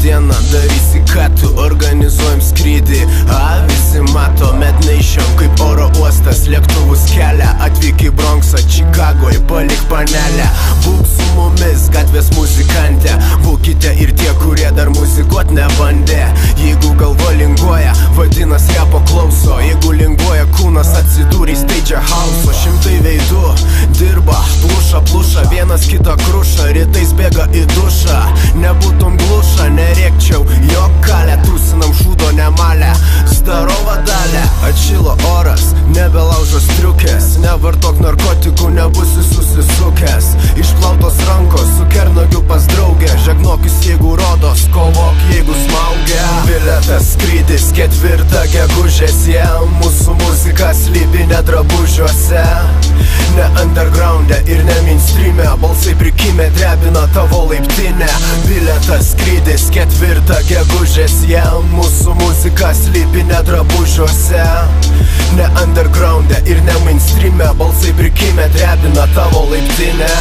dieną darysi, ką tu organizuojam skrydį. Visi mato, met neišiam kaip oro uostas, lėktuvus kelia. Atvyk į Bronxą, Čikagoje, palik panelę. Būk su mumis, gatvės muzikantė. Būkite ir tie, kurie dar muzikuot nebandė. Jeigu galva linguoja, vadinas repo klauso. Jeigu linguoja kūnas, atsidūrė stage house. Šimtai veidų dirba, pluša, vienas kitą kruša. Rytais bėga į dušą, nebūtum gluša. Nerėkčiau, jog kalę, tūsinam šūdo nemalę. Starova dalė, atšilo oras, nebelaužo striukės. Nevartok narkotikų, nebusi susisukęs. Išplautos rankos, su kernagiu pas draugę. Žegnokis jeigu rodos, kovok jeigu smaugia. Biletas skrydis 4 gegužės, mūsų muzika slypi ne drabužiuose. Ne underground'e ir ne mainstream'e, balsai prikimė, drebina tavo laiptinę. Biletas skrydis 4 gegužės, mūsų muzika slypi ne drabužiuose. Ne underground'e ir ne mainstream'e, balsai prikimė, drebina tavo laiptinę.